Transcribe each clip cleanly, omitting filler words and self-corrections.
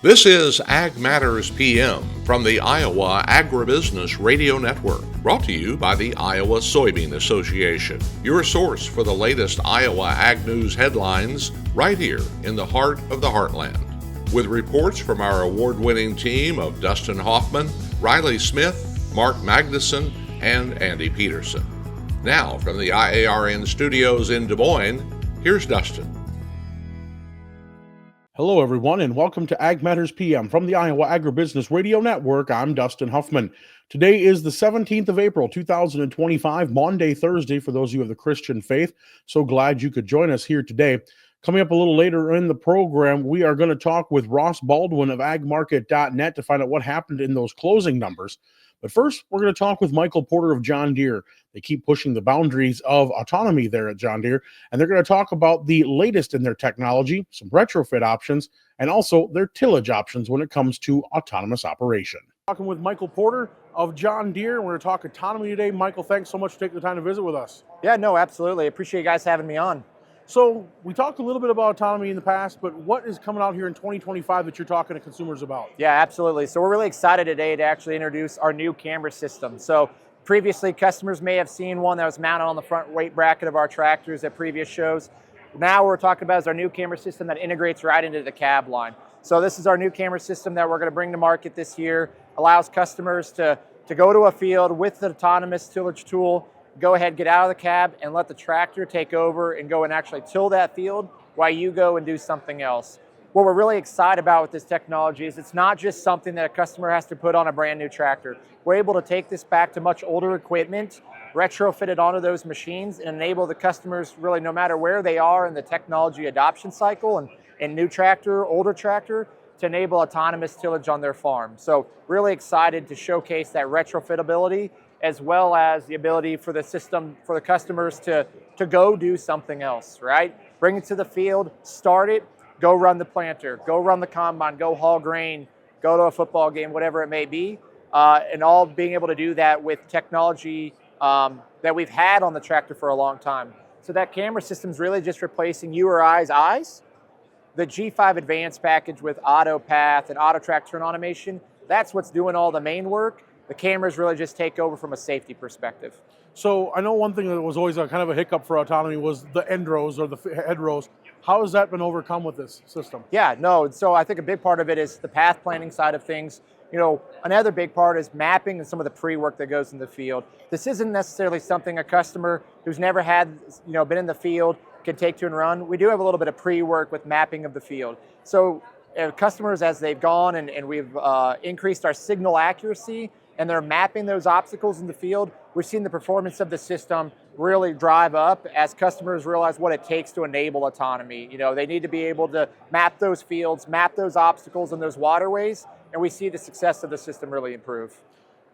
This is Ag Matters PM from the Iowa Agribusiness Radio Network, brought to you by the Iowa Soybean Association, your source for the latest Iowa ag news headlines right here in the heart of the heartland. With reports from our award-winning team of Dustin Hoffman, Riley Smith, Mark Magnuson, and Andy Peterson. Now, from the IARN studios in Des Moines, here's Dustin. Hello, everyone, and welcome to Ag Matters PM from the Iowa Agribusiness Radio Network. I'm Dustin Huffman. Today is the 17th of April, 2025, Maundy, Thursday, for those of you of the Christian faith. So glad you could join us here today. Coming up a little later in the program, we are going to talk with Ross Baldwin of agmarket.net to find out what happened in those closing numbers. But first, we're going to talk with Michael Porter of John Deere. They keep pushing the boundaries of autonomy there at John Deere, and they're going to talk about the latest in their technology, some retrofit options, and also their tillage options when it comes to autonomous operation. Talking with Michael Porter of John Deere. We're going to talk autonomy today. Michael, thanks so much for taking the time to visit with us. Yeah, no, absolutely. Appreciate you guys having me on. So we talked a little bit about autonomy in the past, but what is coming out here in 2025 that you're talking to consumers about? Yeah, absolutely. So we're really excited today to actually introduce our new camera system. So previously, customers may have seen one that was mounted on the front weight bracket of our tractors at previous shows. Now what we're talking about is our new camera system that integrates right into the cab line. So this is our new camera system that we're going to bring to market this year. Allows customers to go to a field with the autonomous tillage tool, go ahead, get out of the cab, and let the tractor take over and go and actually till that field while you go and do something else. What we're really excited about with this technology is it's not just something that a customer has to put on a brand new tractor. We're able to take this back to much older equipment, retrofit it onto those machines, and enable the customers really no matter where they are in the technology adoption cycle and new tractor, older tractor, to enable autonomous tillage on their farm. So really excited to showcase that retrofitability as well as the ability for the system, for the customers to go do something else, right? Bring it to the field, start it, go run the planter, go run the combine, go haul grain, go to a football game, whatever it may be, and all being able to do that with technology that we've had on the tractor for a long time. So that camera system is really just replacing you or I's eyes. The G5 Advanced package with auto path and auto track turn automation, that's what's doing all the main work. The cameras really just take over from a safety perspective. So I know one thing that was always a kind of a hiccup for autonomy was the end rows or the head rows. How has that been overcome with this system? Yeah, no, so I think a big part of it is the path planning side of things. You know, another big part is mapping and some of the pre-work that goes in the field. This isn't necessarily something a customer who's never had, been in the field can take to and run. We do have a little bit of pre-work with mapping of the field. So customers, as they've gone and we've increased our signal accuracy, and they're mapping those obstacles in the field, we've seen the performance of the system really drive up as customers realize what it takes to enable autonomy. They need to be able to map those fields, map those obstacles and those waterways, and we see the success of the system really improve.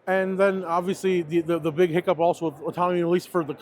And then obviously the big hiccup also with autonomy, at least for the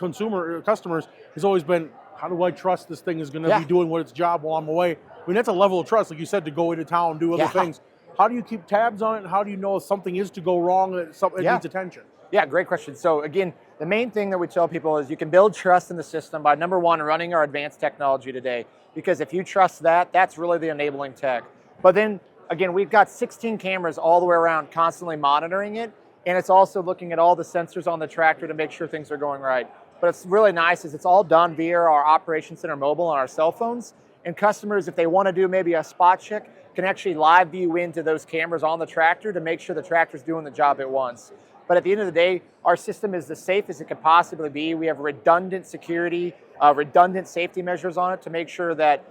customers, has always been, how do I trust this thing is going to be doing what its job while I'm away? I mean, that's a level of trust, like you said, to go into town, do other things. How do you keep tabs on it, and how do you know if something is to go wrong, that something needs attention? Yeah, great question. So again, the main thing that we tell people is you can build trust in the system by, number one, running our advanced technology today. Because if you trust that, that's really the enabling tech. But then, again, we've got 16 cameras all the way around constantly monitoring it, and it's also looking at all the sensors on the tractor to make sure things are going right. But it's really nice is it's all done via our Operations Center mobile on our cell phones, and customers, if they want to do maybe a spot check, can actually live view into those cameras on the tractor to make sure the tractor's doing the job it wants. But at the end of the day, our system is the safest it could possibly be. We have redundant security, redundant safety measures on it to make sure that,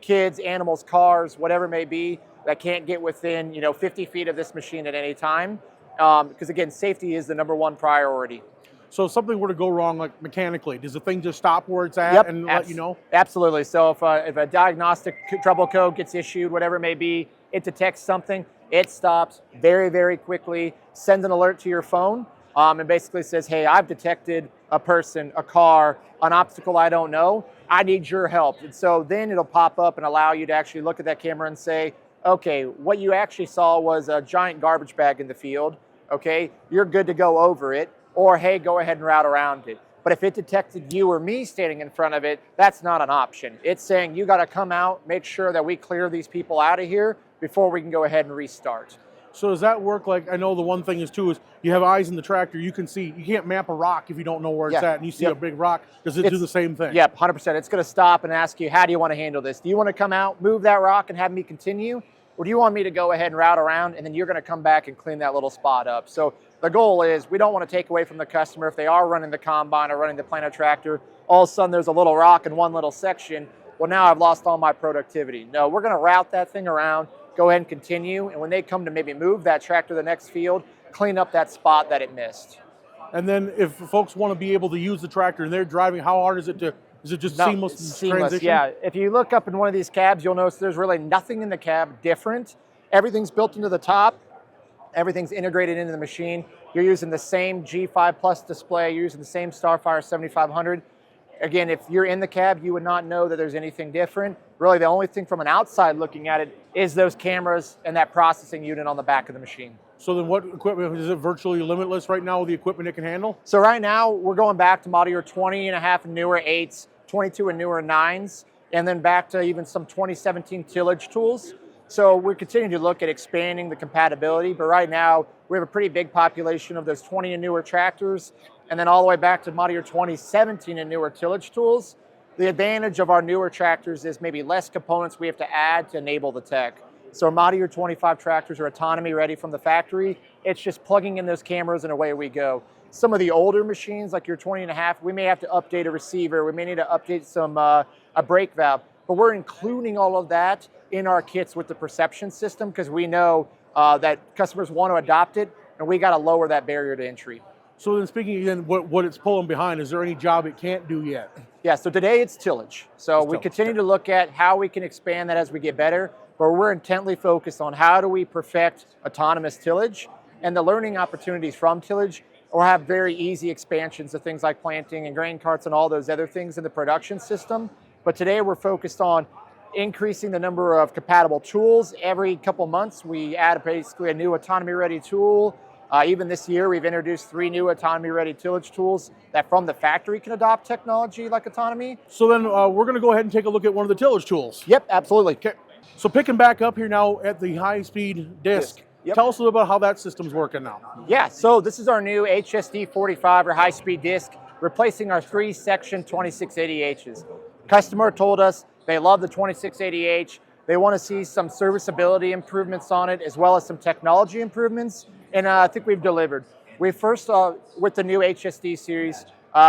kids, animals, cars, whatever it may be, that can't get within, 50 feet of this machine at any time. Because again, safety is the number one priority. So if something were to go wrong, like mechanically, does the thing just stop where it's at and let you know? Absolutely. So if a diagnostic trouble code gets issued, whatever it may be, it detects something, it stops very, very quickly, sends an alert to your phone, and basically says, hey, I've detected a person, a car, an obstacle I don't know. I need your help. And so then it'll pop up and allow you to actually look at that camera and say, okay, what you actually saw was a giant garbage bag in the field. Okay, you're good to go over it. Or, hey, go ahead and route around it. But if it detected you or me standing in front of it, that's not an option. It's saying you got to come out, make sure that we clear these people out of here before we can go ahead and restart. So does that work? Like, I know the one thing is you have eyes in the tractor. You can see, you can't map a rock if you don't know where it's at, and you see a big rock. Does it do the same thing? Yep, 100%. It's going to stop and ask you, how do you want to handle this? Do you want to come out, move that rock, and have me continue? Or do you want me to go ahead and route around, and then you're going to come back and clean that little spot up? So the goal is we don't want to take away from the customer if they are running the combine or running the planter tractor. All of a sudden there's a little rock in one little section. Well, now I've lost all my productivity. No, we're going to route that thing around, go ahead and continue, and when they come to maybe move that tractor to the next field, clean up that spot that it missed. And then if folks want to be able to use the tractor and they're driving, how hard is it just seamless transition? Yeah. If you look up in one of these cabs, you'll notice there's really nothing in the cab different. Everything's built into the top. Everything's integrated into the machine. You're using the same G5 Plus display. You're using the same Starfire 7500. Again, if you're in the cab, you would not know that there's anything different. Really, the only thing from an outside looking at it is those cameras and that processing unit on the back of the machine. So then what equipment, is it virtually limitless right now with the equipment it can handle? So right now, we're going back to model year 20 and a half and newer 8s, 22 and newer 9s, and then back to even some 2017 tillage tools. So we're continuing to look at expanding the compatibility, but right now, we have a pretty big population of those 20 and newer tractors, and then all the way back to model year 2017 and newer tillage tools. The advantage of our newer tractors is maybe less components we have to add to enable the tech. So our model year 25 tractors are autonomy ready from the factory. It's just plugging in those cameras and away we go. Some of the older machines, like your 20 and a half, we may have to update a receiver. We may need to update some a brake valve, but we're including all of that in our kits with the perception system because we know that customers want to adopt it, and we got to lower that barrier to entry. So then speaking again, what it's pulling behind, is there any job it can't do yet? Yeah, so today it's tillage. So we continue to look at how we can expand that as we get better, but we're intently focused on how do we perfect autonomous tillage and the learning opportunities from tillage, or have very easy expansions of things like planting and grain carts and all those other things in the production system. But today we're focused on increasing the number of compatible tools. Every couple months we add basically a new autonomy ready tool. Even this year, we've introduced 3 new autonomy-ready tillage tools that from the factory can adopt technology like autonomy. So then we're going to go ahead and take a look at one of the tillage tools. Yep, absolutely. Okay. So picking back up here now at the high-speed disc. Yep. Tell us a little about how that system's working now. Yeah, so this is our new HSD 45 or high-speed disc, replacing our 3-section 2680Hs. Customer told us they love the 2680H. They want to see some serviceability improvements on it, as well as some technology improvements. And I think we've delivered. We first, with the new HSD series,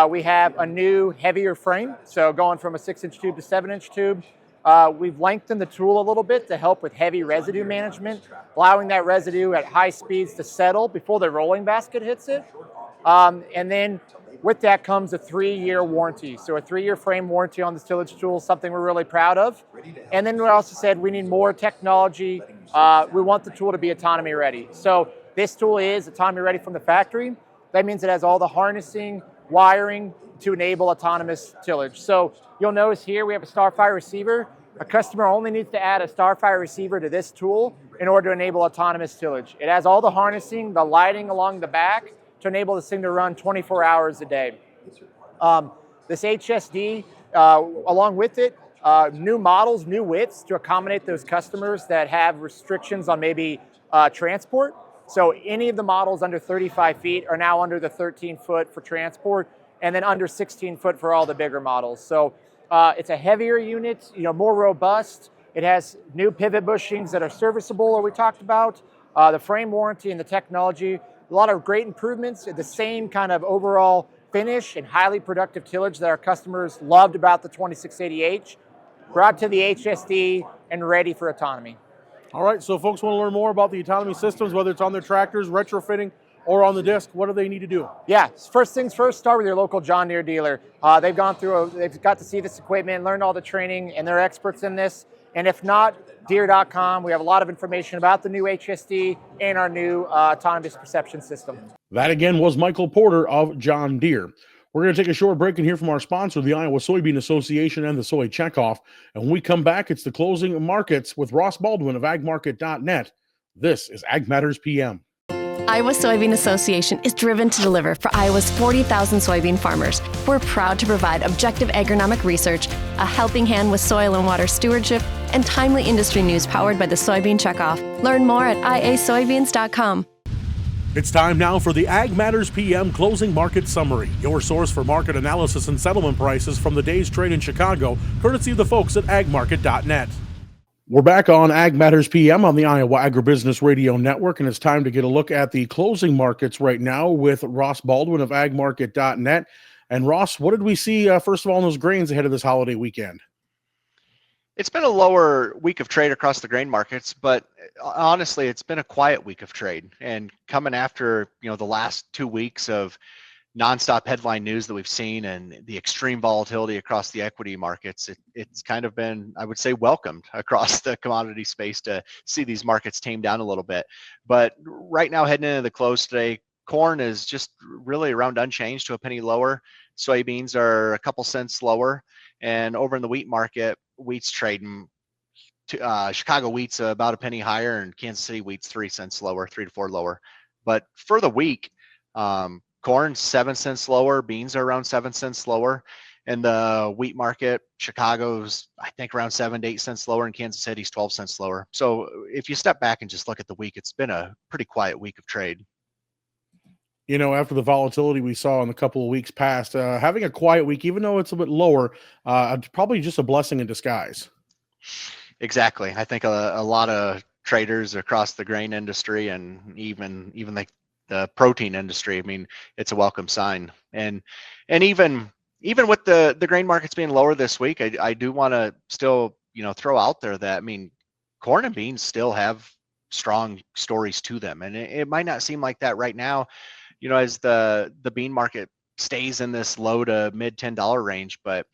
we have a new heavier frame. So going from a 6-inch tube to 7-inch tube. We've lengthened the tool a little bit to help with heavy residue management, allowing that residue at high speeds to settle before the rolling basket hits it. And then with that comes a 3-year warranty. So a 3-year frame warranty on this tillage tool, something we're really proud of. And then we also said we need more technology. We want the tool to be autonomy ready. So this tool is autonomy ready from the factory. That means it has all the harnessing, wiring to enable autonomous tillage. So you'll notice here we have a Starfire receiver. A customer only needs to add a Starfire receiver to this tool in order to enable autonomous tillage. It has all the harnessing, the lighting along the back to enable this thing to run 24 hours a day. This HSD, along with it, new models, new widths to accommodate those customers that have restrictions on maybe transport. So any of the models under 35 feet are now under the 13 foot for transport, and then under 16 foot for all the bigger models. So it's a heavier unit, more robust. It has new pivot bushings that are serviceable, that we talked about. The frame warranty and the technology, a lot of great improvements, the same kind of overall finish and highly productive tillage that our customers loved about the 2680H, brought to the HSD and ready for autonomy. All right, so if folks want to learn more about the autonomy systems, whether it's on their tractors, retrofitting, or on the disc, what do they need to do? Yeah, first things first, start with your local John Deere dealer. They've got to see this equipment, learn all the training, and they're experts in this. And if not, Deere.com, we have a lot of information about the new HSD and our new autonomous perception system. That again was Michael Porter of John Deere. We're going to take a short break and hear from our sponsor, the Iowa Soybean Association and the Soy Checkoff. And when we come back, it's the closing markets with Ross Baldwin of agmarket.net. This is Ag Matters PM. Iowa Soybean Association is driven to deliver for Iowa's 40,000 soybean farmers. We're proud to provide objective agronomic research, a helping hand with soil and water stewardship, and timely industry news powered by the Soybean Checkoff. Learn more at iasoybeans.com. It's time now for the Ag Matters PM Closing Market Summary, your source for market analysis and settlement prices from the day's trade in Chicago, courtesy of the folks at agmarket.net. We're back on Ag Matters PM on the Iowa Agribusiness Radio Network, and it's time to get a look at the closing markets right now with Ross Baldwin of agmarket.net. And Ross, what did we see, first of all, in those grains ahead of this holiday weekend? It's been a lower week of trade across the grain markets, but honestly, it's been a quiet week of trade. And coming after, the last 2 weeks of nonstop headline news that we've seen and the extreme volatility across the equity markets, it's kind of been, I would say, welcomed across the commodity space to see these markets tame down a little bit. But right now, heading into the close today, corn is just really around unchanged to a penny lower. Soybeans are a couple cents lower. And over in the wheat market, wheat's trading, Chicago wheat's about a penny higher, and Kansas City wheat's 3 cents lower, 3 to 4 lower. But for the week, corn 7 cents lower, beans are around 7 cents lower. In the wheat market, Chicago's, I think, around 7 to 8 cents lower, and Kansas City's 12 cents lower. So if you step back and just look at the week, it's been a pretty quiet week of trade. After the volatility we saw in a couple of weeks past, having a quiet week, even though it's a bit lower, probably just a blessing in disguise. Exactly. I think a lot of traders across the grain industry and even the protein industry, I mean, it's a welcome sign. And even with the grain markets being lower this week, I do want to still, throw out there that, I mean, corn and beans still have strong stories to them. And it might not seem like that right now, as the bean market stays in this low to mid $10 range, but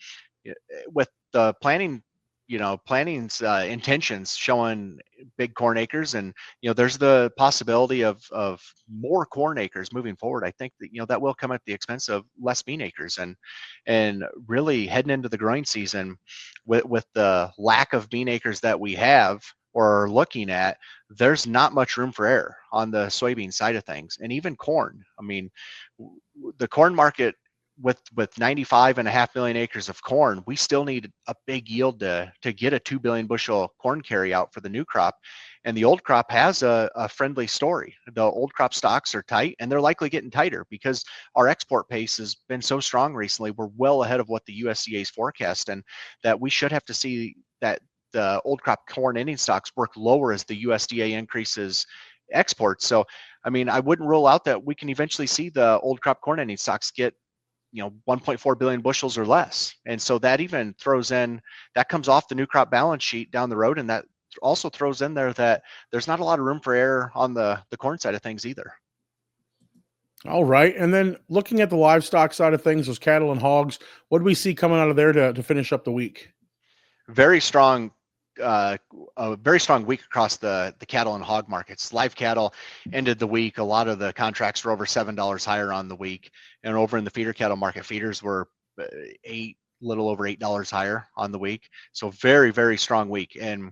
with the planning's intentions showing big corn acres, and there's the possibility of more corn acres moving forward. I think that that will come at the expense of less bean acres, and really heading into the growing season with the lack of bean acres that we have or are looking at, there's not much room for error on the soybean side of things. And even corn, I mean, the corn market with 95.5 million acres of corn, we still need a big yield to get a 2 billion bushel corn carry out for the new crop. And the old crop has a friendly story. The old crop stocks are tight, and they're likely getting tighter because our export pace has been so strong recently. We're well ahead of what the USDA's forecast, and that we should have to see that the old crop corn ending stocks work lower as the USDA increases exports. So, I mean, I wouldn't rule out that we can eventually see the old crop corn ending stocks get 1.4 billion bushels or less. And so that even throws in, that comes off the new crop balance sheet down the road. And that also throws in there that there's not a lot of room for error on the corn side of things either. All right. And then looking at the livestock side of things, those cattle and hogs, what do we see coming out of there to finish up the week? Very strong. A very strong week across the cattle and hog markets. Live cattle ended the week. A lot of the contracts were over $7 higher on the week. And over in the feeder cattle market, feeders were little over $8 higher on the week. So very, very strong week. And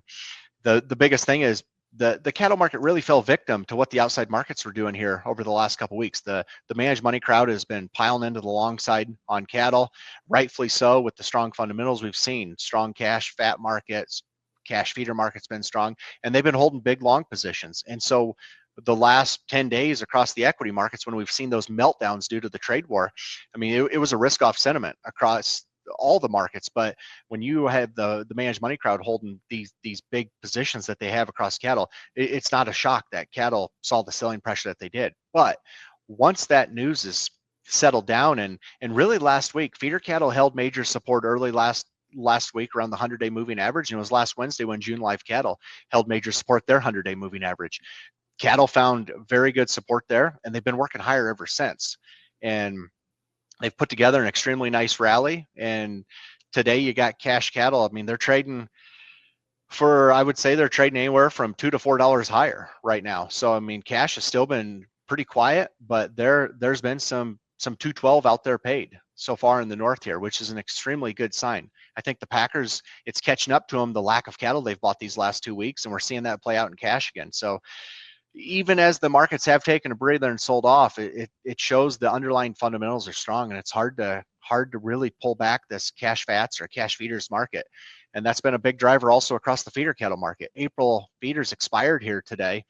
the biggest thing is the cattle market really fell victim to what the outside markets were doing here over the last couple of weeks. The managed money crowd has been piling into the long side on cattle, rightfully so, with the strong fundamentals we've seen. Strong cash fat markets, cash feeder market's been strong, and they've been holding big long positions. And so the last 10 days across the equity markets, when we've seen those meltdowns due to the trade war, I mean, it was a risk-off sentiment across all the markets. But when you have the managed money crowd holding these big positions that they have across cattle, it's not a shock that cattle saw the selling pressure that they did. But once that news is settled down, and really last week, feeder cattle held major support early last week around the 100-day moving average, and it was last Wednesday when June live cattle held major support their 100-day moving average. Cattle found very good support there, and they've been working higher ever since. And they've put together an extremely nice rally. And today you got cash cattle. I mean, they're trading for, I would say they're trading anywhere from $2 to $4 higher right now. So, I mean, cash has still been pretty quiet, but there's been some 212 out there paid so far in the north here, which is an extremely good sign. I think the Packers, it's catching up to them, the lack of cattle they've bought these last 2 weeks, and we're seeing that play out in cash again. So even as the markets have taken a breather and sold off, it shows the underlying fundamentals are strong, and it's hard to really pull back this cash fats or cash feeders market. And that's been a big driver also across the feeder cattle market. April feeders expired here today.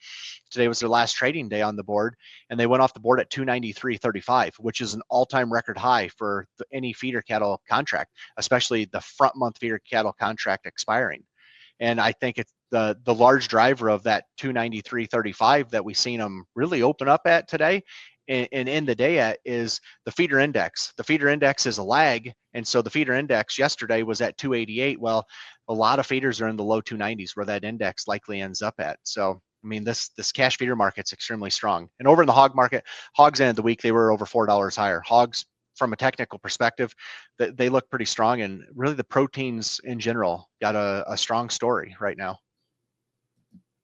Today was their last trading day on the board, and they went off the board at 293.35, which is an all-time record high for any feeder cattle contract, especially the front month feeder cattle contract expiring. And I think it's the large driver of that 293.35 that we've seen them really open up at today and end the day at is the feeder index. The feeder index is a lag, and so the feeder index yesterday was at 288. Well, a lot of feeders are in the low 290s where that index likely ends up at. So I mean, this cash feeder market's extremely strong. And over in the hog market, hogs ended the week, they were over $4 higher. Hogs, from a technical perspective, they look pretty strong, and really the proteins in general got a strong story right now.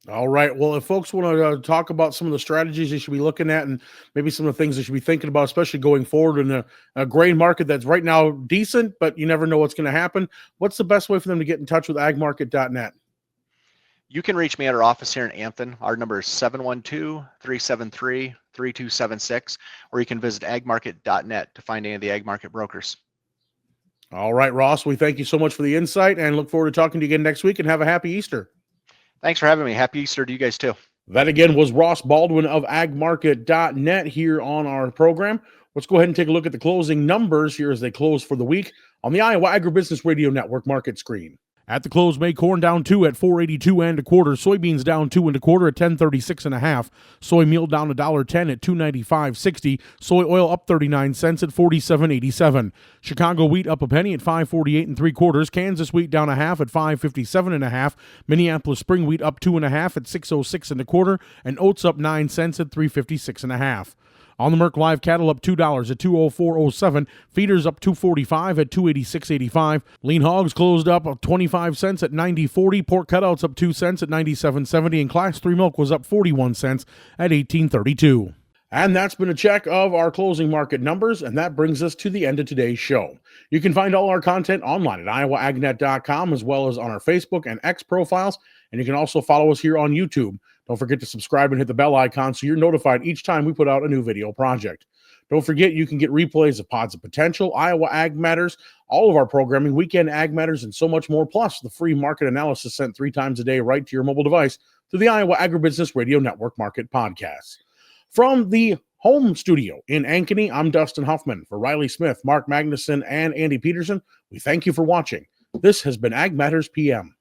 All right. Well, if folks want to talk about some of the strategies they should be looking at and maybe some of the things they should be thinking about, especially going forward in a grain market that's right now decent, but you never know what's going to happen, what's the best way for them to get in touch with agmarket.net? You can reach me at our office here in Ampton. Our number is 712-373-3276, or you can visit agmarket.net to find any of the ag market brokers. All right, Ross, we thank you so much for the insight and look forward to talking to you again next week, and have a happy Easter. Thanks for having me. Happy Easter to you guys too. That again was Ross Baldwin of agmarket.net here on our program. Let's go ahead and take a look at the closing numbers here as they close for the week on the Iowa Agribusiness Radio Network market screen. At the close, May corn down 2 at 4.82 and a quarter. Soybeans down 2 and a quarter at 10.36 and a half. Soy meal down $1.10 at 2.95.60. Soy oil up 39 cents at 47.87. Chicago wheat up a penny at 5.48 and three quarters. Kansas wheat down a half at 5.57 and a half. Minneapolis spring wheat up 2 and a half at 6.06 and a quarter, and oats up 9 cents at 3.56 and a half. On the Merc live cattle up $2 at 204.07. Feeders up $2.45 at 286.85. Lean hogs closed up 25 cents at 90.40. Pork cutouts up 2 cents at 97.70. And Class 3 milk was up 41 cents at 18.32. And that's been a check of our closing market numbers, and that brings us to the end of today's show. You can find all our content online at iowaagnet.com, as well as on our Facebook and X profiles, and you can also follow us here on YouTube. Don't forget to subscribe and hit the bell icon so you're notified each time we put out a new video project. Don't forget you can get replays of Pods of Potential, Iowa Ag Matters, all of our programming, Weekend Ag Matters, and so much more, plus the free market analysis sent 3 times a day right to your mobile device through the Iowa Agribusiness Radio Network Market Podcasts. From the home studio in Ankeny, I'm Dustin Huffman. For Riley Smith, Mark Magnuson, and Andy Peterson, we thank you for watching. This has been Ag Matters PM.